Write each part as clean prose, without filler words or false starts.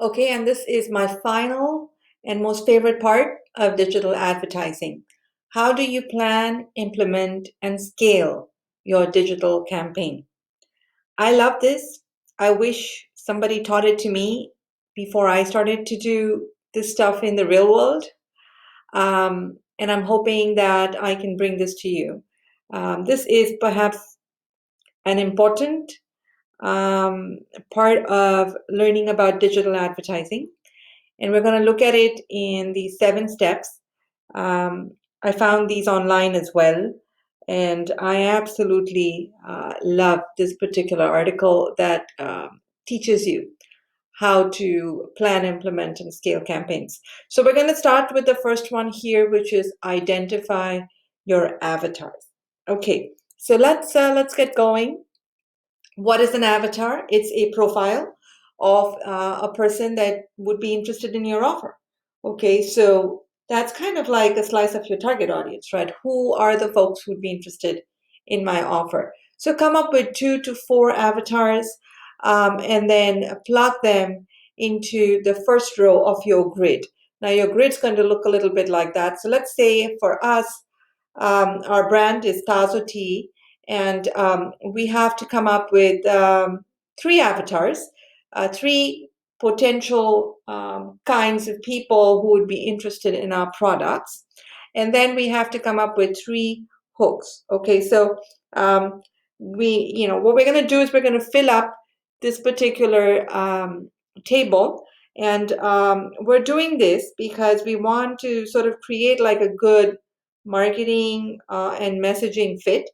Okay, and this is my final and most favorite part of digital advertising. How do you plan, implement, and scale your digital campaign? I love this. I wish somebody taught it to me before I started to do this stuff in the real world. And I'm hoping that I can bring this to you. This is perhaps an important um, part of learning about digital advertising, and we're going to look at it in the 7 steps. Um, I found these online as well, and I absolutely love this particular article that teaches you how to plan, implement, and scale campaigns. So we're going to start with the first one here, which is identify your avatars. Okay, so let's get going. What is an avatar? It's a profile of a person that would be interested in your offer. Okay, so that's kind of like a slice of your target audience, right? Who are the folks who'd be interested in my offer? So come up with 2 to 4 avatars, and then plug them into the first row of your grid. Now, your grid's going to look a little bit like that. So let's say for us, our brand is Tazo Tea, and we have to come up with 3 avatars, 3 potential kinds of people who would be interested in our products. And then we have to come up with 3 hooks. Okay, so what we're going to do is we're going to fill up this particular table. And we're doing this because we want to sort of create like a good marketing and messaging fit.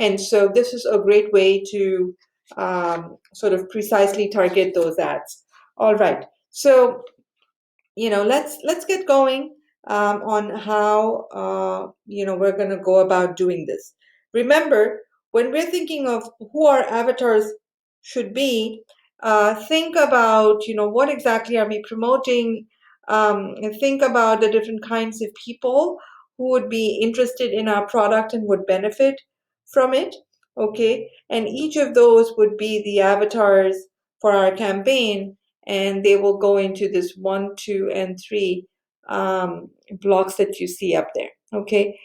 And so this is a great way to sort of precisely target those ads. All right. So, let's get going on how we're going to go about doing this. Remember, when we're thinking of who our avatars should be, think about what exactly are we promoting, and think about the different kinds of people who would be interested in our product and would benefit from it. Okay, and each of those would be the avatars for our campaign, and they will go into this 1, 2, and 3 blocks that you see up there. Okay,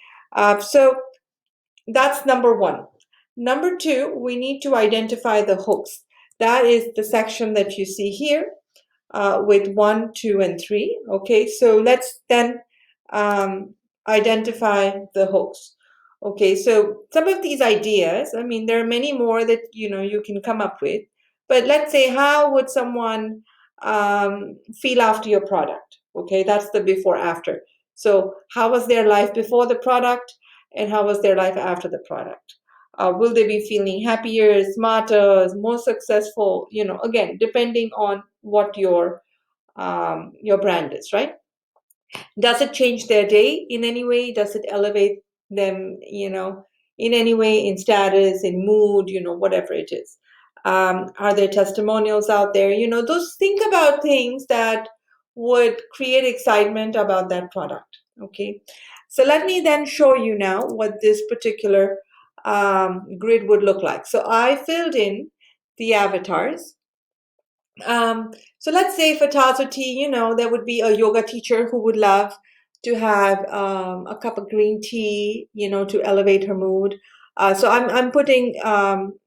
so that's number 1. Number 2, we need to identify the hooks. That is the section that you see here with 1, 2, and 3. Okay, so let's then identify the hooks. Okay, so some of these ideas, I mean, there are many more that you can come up with, but let's say, how would someone feel after your product? Okay, that's the before after. So how was their life before the product, and how was their life after the product? Will they be feeling happier, smarter, more successful? Again, depending on what your brand is, right? Does it change their day in any way? Does it elevate them, in any way, in status, in mood, whatever it is? Are there testimonials out there? Those, think about things that would create excitement about that product. Okay. So let me then show you now what this particular grid would look like. So I filled in the avatars. So let's say for Tazo Tea, there would be a yoga teacher who would love to have a cup of green tea, to elevate her mood. So I'm putting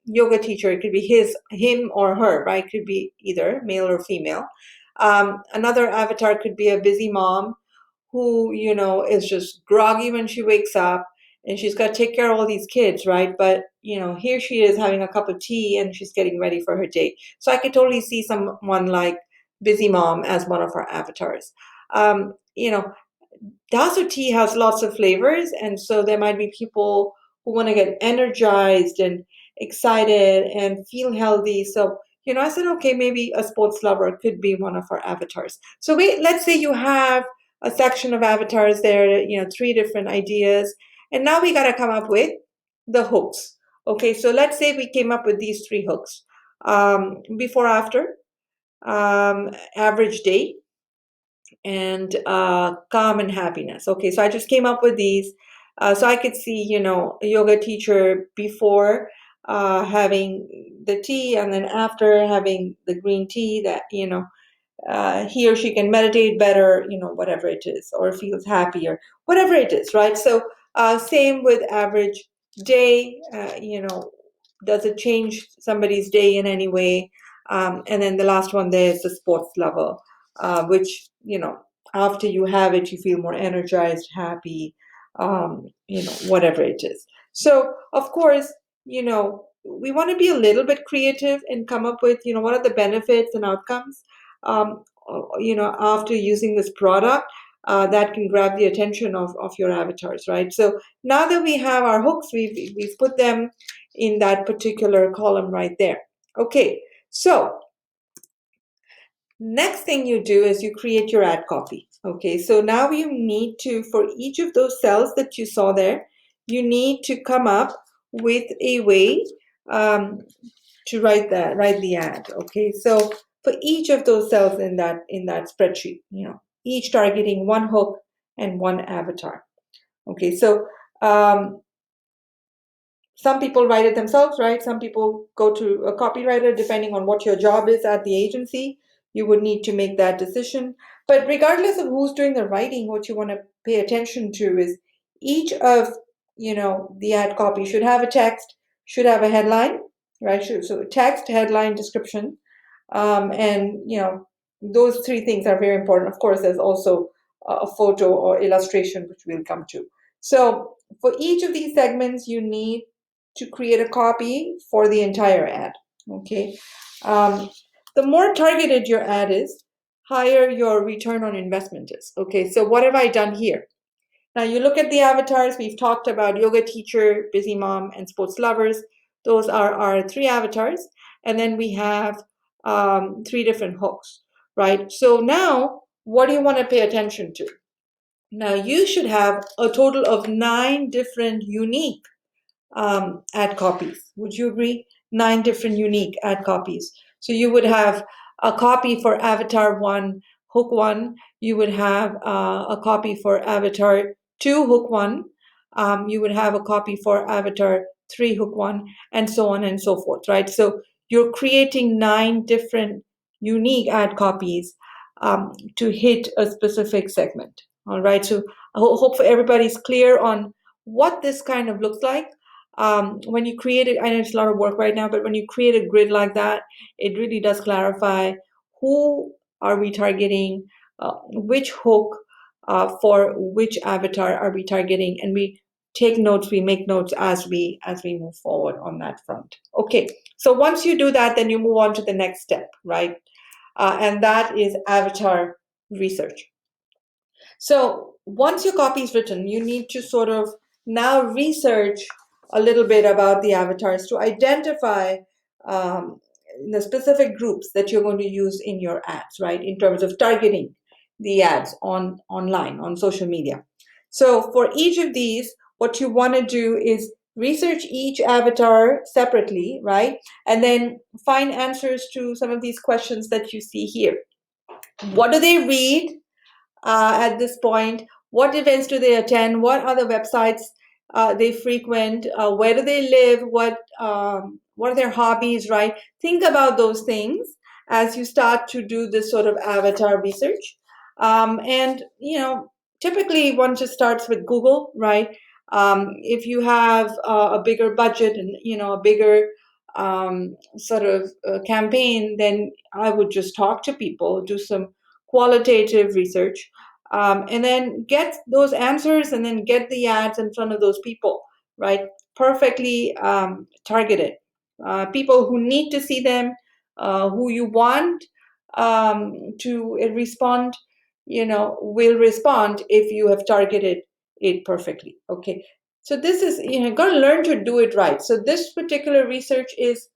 yoga teacher. It could be him or her, right? It could be either male or female. Another avatar could be a busy mom who, is just groggy when she wakes up, and she's got to take care of all these kids, right? But, here she is having a cup of tea and she's getting ready for her day. So I could totally see someone like Busy Mom as one of our avatars. Um, you know, Dasu tea has lots of flavors, and so there might be people who want to get energized and excited and feel healthy. So, I said, okay, maybe a sports lover could be one of our avatars. So let's say you have a section of avatars there, 3 different ideas, and now we got to come up with the hooks. Okay, so let's say we came up with these 3 hooks: before, after, average day, and calm and happiness. Okay, so I just came up with these. So I could see, a yoga teacher before having the tea, and then after having the green tea, that, he or she can meditate better, whatever it is, or feels happier, whatever it is, right? So same with average day, does it change somebody's day in any way? And then the last one there is the sports level, which, after you have it, you feel more energized, happy, whatever it is. So, of course, we want to be a little bit creative and come up with, what are the benefits and outcomes, after using this product, that can grab the attention of your avatars, right? So now that we have our hooks, we've put them in that particular column right there. Okay, so next thing you do is you create your ad copy. Okay, so now you need to, for each of those cells that you saw there, you need to come up with a way to write the ad. Okay, so for each of those cells in that spreadsheet, each targeting one hook and one avatar. Okay, so some people write it themselves, right? Some people go to a copywriter, depending on what your job is at the agency. You would need to make that decision. But regardless of who's doing the writing, what you want to pay attention to is each of the ad copy should have a text, should have a headline, right? So text, headline, description, and those three things are very important. Of course, there's also a photo or illustration, which we'll come to. So for each of these segments, you need to create a copy for the entire ad. Okay. The more targeted your ad is, higher your return on investment is. Okay. So what have I done here? Now you look at the avatars. We've talked about yoga teacher, busy mom, and sports lovers. Those are our three avatars. And then we have three different hooks, right? So now what do you want to pay attention to? Now you should have a total of 9 different unique ad copies. Would you agree? 9 different unique ad copies. So you would have a copy for Avatar 1, Hook 1. You would have a copy for Avatar 2, Hook 1. You would have a copy for Avatar 3, Hook 1, and so on and so forth, right? So you're creating 9 different unique ad copies to hit a specific segment. All right. So I hope everybody's clear on what this kind of looks like. When you create it, I know it's a lot of work right now, but when you create a grid like that, it really does clarify who are we targeting, which hook for which avatar are we targeting, and we take notes, we make notes as we move forward on that front. Okay, so once you do that, then you move on to the next step, right? And that is avatar research. So once your copy is written, you need to sort of now research a little bit about the avatars to identify the specific groups that you're going to use in your ads, right? In terms of targeting the ads online, on social media. So for each of these, what you want to do is research each avatar separately, right? And then find answers to some of these questions that you see here. What do they read at this point? What events do they attend? What other websites they frequent? Where do they live? What are their hobbies, right? Think about those things as you start to do this sort of avatar research. And, typically one just starts with Google, right? If you have a bigger budget and, a bigger sort of campaign, then I would just talk to people, do some qualitative research, and then get those answers and then get the ads in front of those people, right? Perfectly targeted. People who need to see them, who you want to respond, will respond if you have targeted it perfectly. Okay. So this is, got to learn to do it right. So this particular research is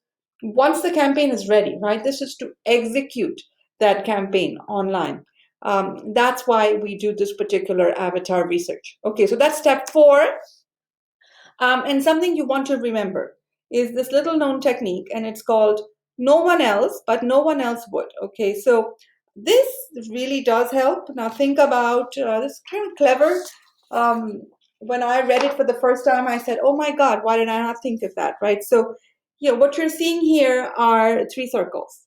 once the campaign is ready, right? This is to execute that campaign online. That's why we do this particular avatar research. Okay, so that's step 4. And something you want to remember is this little known technique, and it's called no one else, but no one else would. Okay, so this really does help. Now think about this kind of clever. When I read it for the first time, I said, oh my God, why did I not think of that, right? So, what you're seeing here are 3 circles.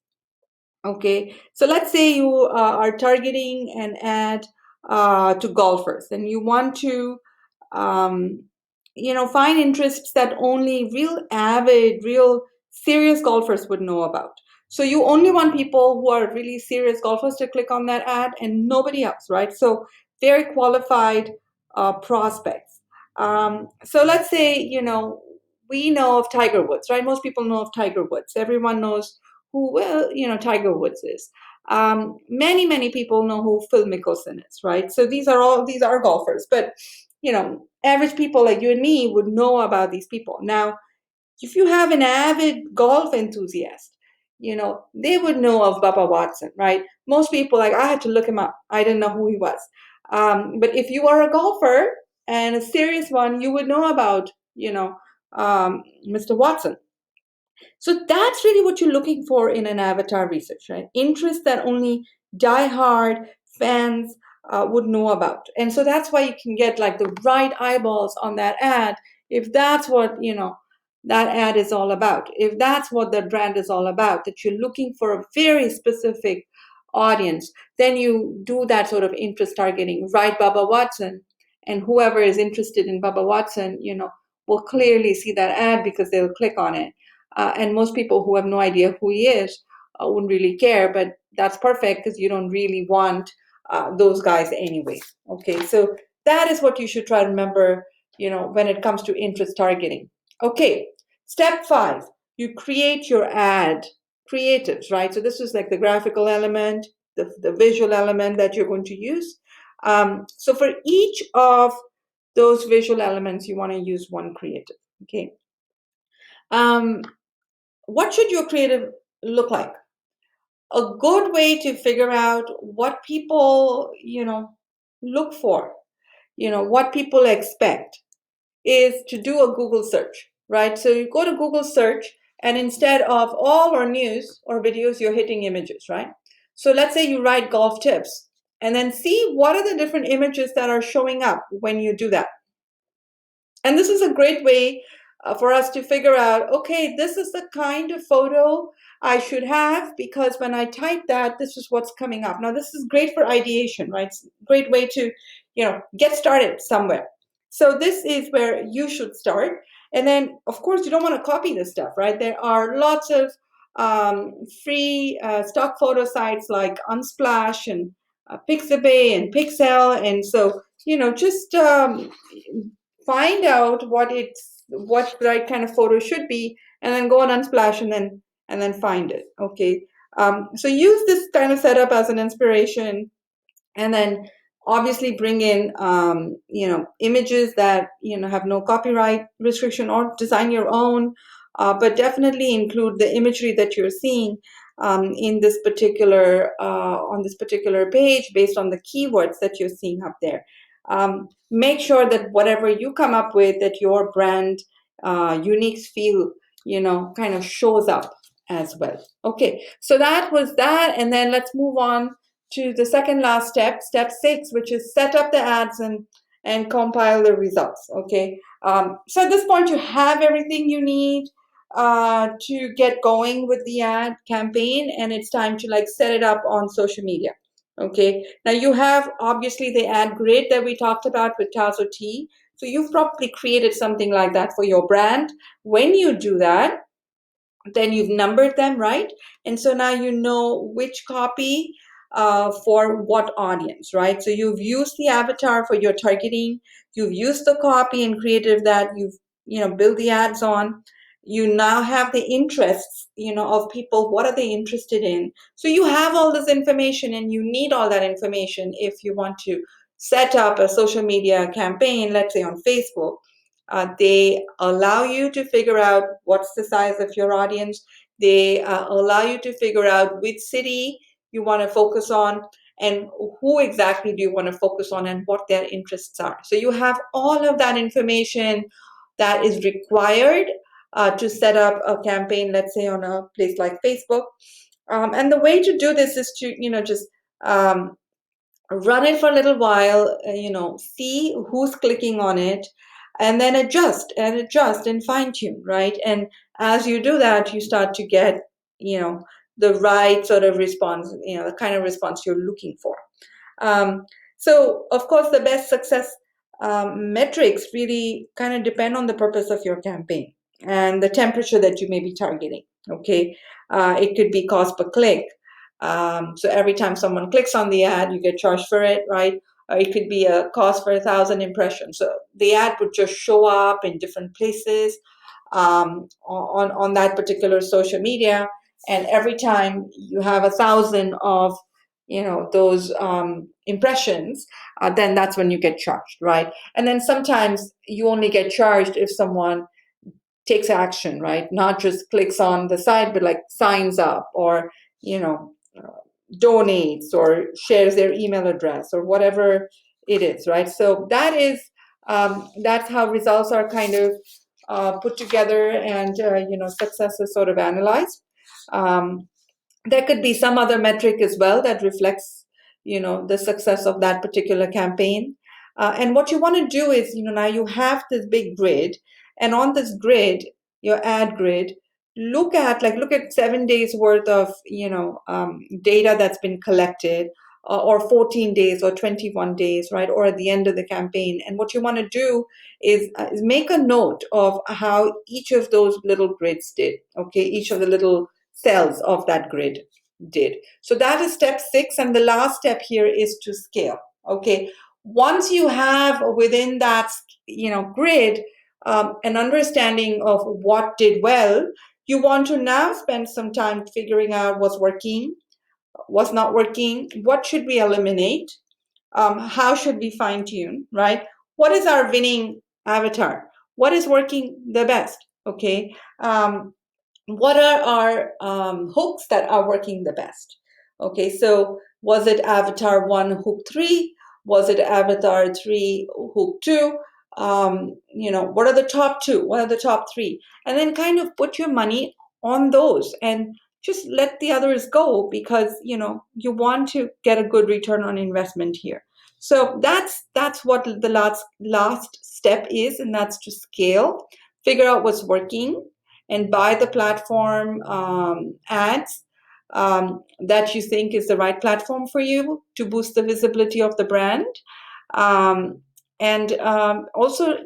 Okay, so let's say you are targeting an ad to golfers, and you want to, um, find interests that only real avid, real serious golfers would know about. So you only want people who are really serious golfers to click on that ad, and nobody else, right? So very qualified prospects. So let's say, we know of Tiger Woods, right? Most people know of Tiger Woods. Everyone knows who, well, Tiger Woods is. Many people know who Phil Mickelson is, right? So these are golfers, but average people like you and me would know about these people. Now, if you have an avid golf enthusiast, they would know of Bubba Watson, right? Most people, like, I had to look him up. I didn't know who he was. But if you are a golfer and a serious one, you would know about, Mr. Watson. So that's really what you're looking for in an avatar research, right? Interest that only diehard fans would know about. And so that's why you can get like the right eyeballs on that ad if that's what, that ad is all about. If that's what that brand is all about, that you're looking for a very specific audience, then you do that sort of interest targeting, right? Bubba Watson, and whoever is interested in Bubba Watson, will clearly see that ad because they'll click on it. And most people who have no idea who he is wouldn't really care, but that's perfect because you don't really want those guys anyway. Okay, so that is what you should try to remember, when it comes to interest targeting. Okay, step 5, you create your ad creatives, right? So this is like the graphical element, the visual element that you're going to use. So for each of those visual elements, you want to use one creative. Okay. Um, what should your creative look like? A good way to figure out what people, look for, what people expect is to do a Google search, right? So you go to Google search, and instead of all or news or videos, you're hitting images, right? So let's say you write golf tips and then see what are the different images that are showing up when you do that. And this is a great way for us to figure out, okay, this is the kind of photo I should have because when I type that, this is what's coming up. Now, this is great for ideation, right? It's a great way to, get started somewhere. So this is where you should start. And then, of course, you don't want to copy this stuff, right? There are lots of free stock photo sites like Unsplash and Pixabay and Pixel. And so, just find out what the right kind of photo should be, and then go on Unsplash and then find it. Okay, so use this kind of setup as an inspiration, and then obviously bring in images that have no copyright restriction, or design your own, but definitely include the imagery that you're seeing in this particular on this particular page based on the keywords that you're seeing up there. Make sure that whatever you come up with, that your brand unique feel kind of shows up as well. Okay, so that was that, and then let's move on to the second last step, step 6, which is set up the ads and compile the results. Okay, so at this point you have everything you need to get going with the ad campaign, and it's time to like set it up on social media. Okay, now you have obviously the ad grid that we talked about with Tazo T. So you've probably created something like that for your brand. When you do that, then you've numbered them, right? And so now you know which copy for what audience, right? So you've used the avatar for your targeting, you've used the copy and creative that you've built the ads on. You now have the interests of people. What are they interested in? So you have all this information, and you need all that information if you want to set up a social media campaign, let's say on Facebook. They allow you to figure out what's the size of your audience. They allow you to figure out which city you want to focus on, and who exactly do you want to focus on, and what their interests are. So you have all of that information that is required to set up a campaign, let's say on a place like Facebook. And the way to do this is to, just run it for a little while, see who's clicking on it, and then adjust and fine tune, right? And as you do that, you start to get, the right sort of response, the kind of response you're looking for. Um, so, of course, the best success metrics really kind of depend on the purpose of your campaign and the temperature that you may be targeting. Okay, it could be cost per click. So every time someone clicks on the ad, you get charged for it, right? Or it could be a cost for 1,000 impressions. So the ad would just show up in different places on that particular social media, and every time you have 1,000 of those impressions, then that's when you get charged, right? And then sometimes you only get charged if someone takes action, right? Not just clicks on the site, but like signs up, or you know donates, or shares their email address, or whatever it is, right? So that's how results are kind of put together, and success is sort of analyzed. um, there could be some other metric as well that reflects the success of that particular campaign. And what you want to do is, now you have this big grid, and on this grid, your ad grid, look at 7 days worth of data that's been collected, or 14 days or 21 days, right, or at the end of the campaign. And what you want to do is make a note of how each of those little grids did. Okay, each of the little cells of that grid did. So that is step 6. And the last step here is to scale. Okay. Once you have within that grid an understanding of what did well, you want to now spend some time figuring out what's working, what's not working, what should we eliminate, how should we fine tune, right? What is our winning avatar? What is working the best? Okay. What are our hooks that are working the best? Okay, so was it Avatar 1 hook 3? Was it Avatar 3 hook 2? What are the top 2? What are the top 3? And then kind of put your money on those, and just let the others go, because you want to get a good return on investment here. So that's what the last step is, and that's to scale, figure out what's working, and buy the platform ads that you think is the right platform for you to boost the visibility of the brand. And also,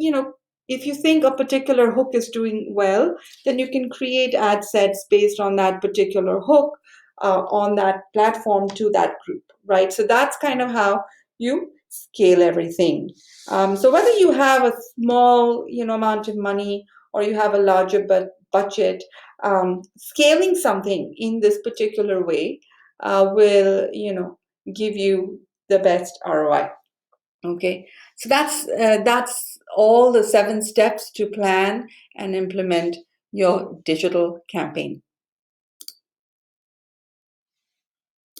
if you think a particular hook is doing well, then you can create ad sets based on that particular hook on that platform to that group, right? So that's kind of how you scale everything. So whether you have a small, amount of money, or you have a larger budget, scaling something in this particular way will, give you the best ROI. Okay, so that's all the 7 steps to plan and implement your digital campaign.